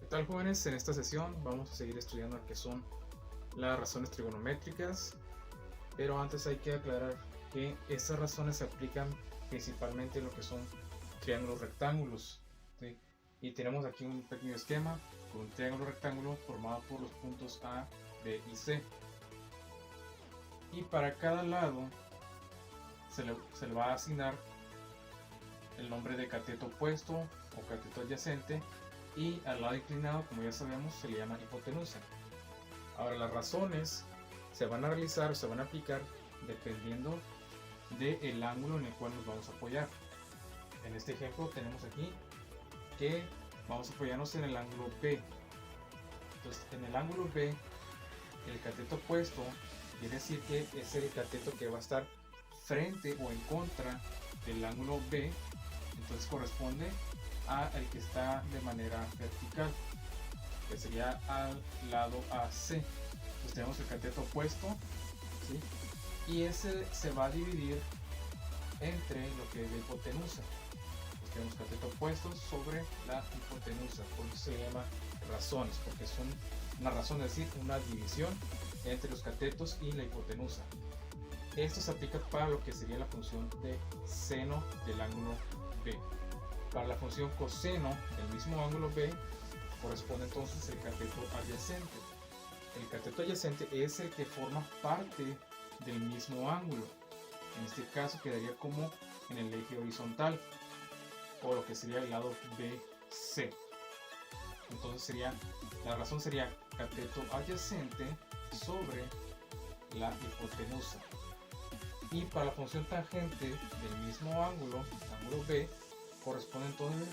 ¿Qué tal, jóvenes? En esta sesión vamos a seguir estudiando lo que son las razones trigonométricas, pero antes hay que aclarar que estas razones se aplican principalmente en lo que son triángulos rectángulos, ¿sí? Y tenemos aquí un pequeño esquema con un triángulo rectángulo formado por los puntos A, B y C, y para cada lado se le va a asignar el nombre de cateto opuesto o cateto adyacente, y al lado inclinado, como ya sabemos, se le llama hipotenusa. Ahora, las razones se van a realizar o se van a aplicar dependiendo del ángulo en el cual nos vamos a apoyar. En este ejemplo tenemos aquí que vamos a apoyarnos en el ángulo B. Entonces, en el ángulo B, el cateto opuesto quiere decir que es el cateto que va a estar frente o en contra del ángulo B, entonces corresponde al que está de manera vertical, que sería al lado AC. Entonces tenemos el cateto opuesto, ¿sí? Y ese se va a dividir entre lo que es la hipotenusa. Entonces tenemos cateto opuesto sobre la hipotenusa, por eso se llama razones, porque son una razón, es decir, una división entre los catetos y la hipotenusa. Esto se aplica para lo que sería la función de seno del ángulo B. Para la función coseno del mismo ángulo B corresponde entonces el cateto adyacente. El cateto adyacente es el que forma parte del mismo ángulo. En este caso quedaría como en el eje horizontal, o lo que sería el lado BC. Entonces la razón sería cateto adyacente sobre la hipotenusa. Y para la función tangente del mismo ángulo, ángulo B, corresponde entonces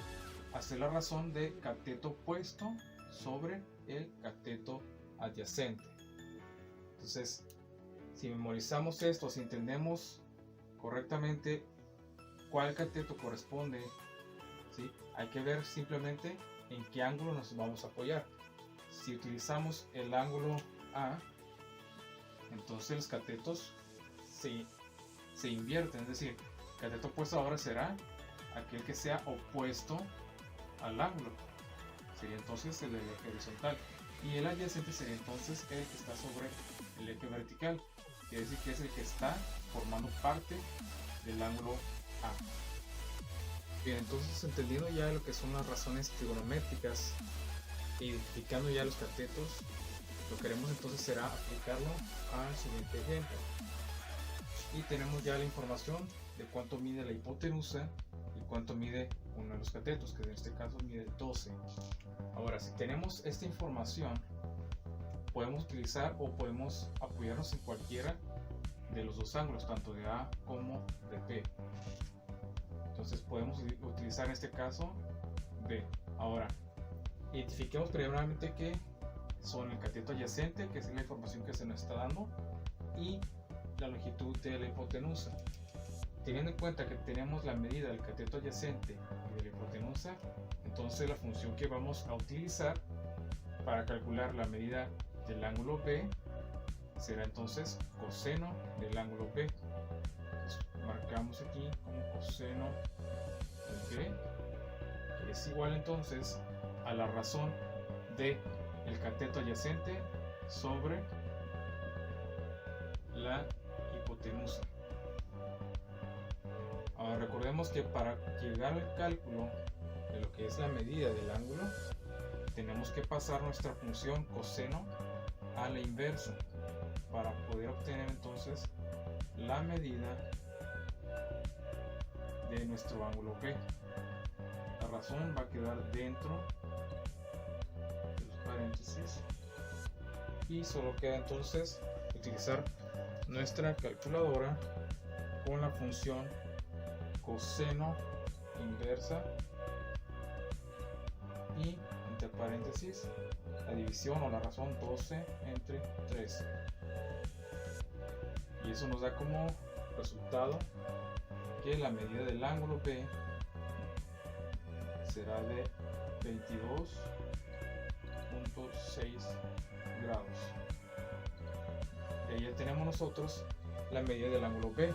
a hacer la razón de cateto opuesto sobre el cateto adyacente. Entonces, si memorizamos esto, si entendemos correctamente cuál cateto corresponde, ¿sí? Hay que ver simplemente en qué ángulo nos vamos a apoyar. Si utilizamos el ángulo A, entonces los catetos se invierten, es decir, el cateto opuesto ahora será aquel que sea opuesto al ángulo, sería entonces el del eje horizontal, y el adyacente sería entonces el que está sobre el eje vertical, quiere decir que es el que está formando parte del ángulo A. Bien, entonces entendiendo ya lo que son las razones trigonométricas, identificando ya los catetos, lo que haremos entonces será aplicarlo al siguiente ejemplo. Y tenemos ya la información de cuánto mide la hipotenusa y cuánto mide uno de los catetos, que en este caso mide 12. Ahora, si tenemos esta información, podemos utilizar o podemos apoyarnos en cualquiera de los dos ángulos, tanto de A como de B. Entonces podemos utilizar en este caso B. Ahora, identifiquemos primeramente que son el cateto adyacente, que es la información que se nos está dando, y la longitud de la hipotenusa. Teniendo en cuenta que tenemos la medida del cateto adyacente y de la hipotenusa, entonces la función que vamos a utilizar para calcular la medida del ángulo B será entonces coseno del ángulo B. Entonces, marcamos aquí como coseno de B, que es igual entonces a la razón de el cateto adyacente sobre la hipotenusa. Ahora recordemos que para llegar al cálculo de lo que es la medida del ángulo, tenemos que pasar nuestra función coseno a la inversa para poder obtener entonces la medida de nuestro ángulo B. La razón va a quedar dentro de los paréntesis y solo queda entonces utilizar nuestra calculadora con la función coseno inversa y entre paréntesis la división o la razón 12 entre 3, y eso nos da como resultado que la medida del ángulo B será de 22.6 grados. Y ahí ya tenemos nosotros la medida del ángulo B.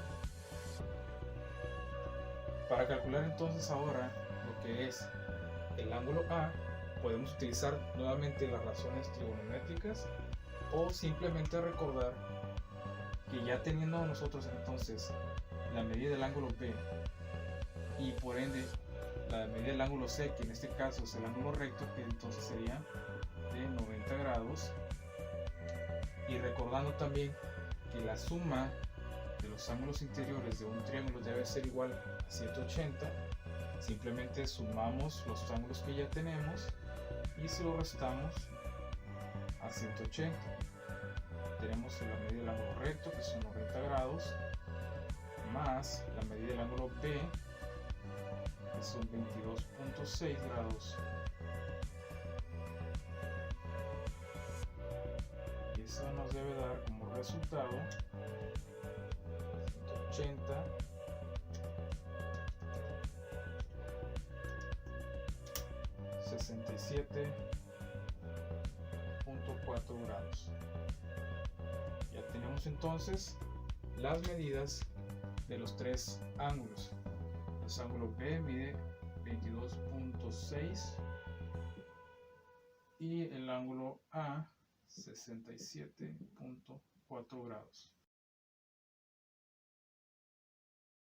Para calcular entonces ahora lo que es el ángulo A, podemos utilizar nuevamente las razones trigonométricas o simplemente recordar que ya teniendo nosotros entonces la medida del ángulo B y por ende la medida del ángulo C, que en este caso es el ángulo recto, que entonces sería de 90 grados, y recordando también que la suma de los ángulos interiores de un triángulo debe ser igual a 180, simplemente sumamos los ángulos que ya tenemos y se lo restamos a 180. Tenemos la medida del ángulo recto, que son 90 grados, más la medida del ángulo B, que son 22.6 grados. Y eso nos debe dar como resultado 180 67.4 grados. Ya tenemos entonces las medidas de los tres ángulos. El ángulo B mide 22.6 y el ángulo A 67.4 grados.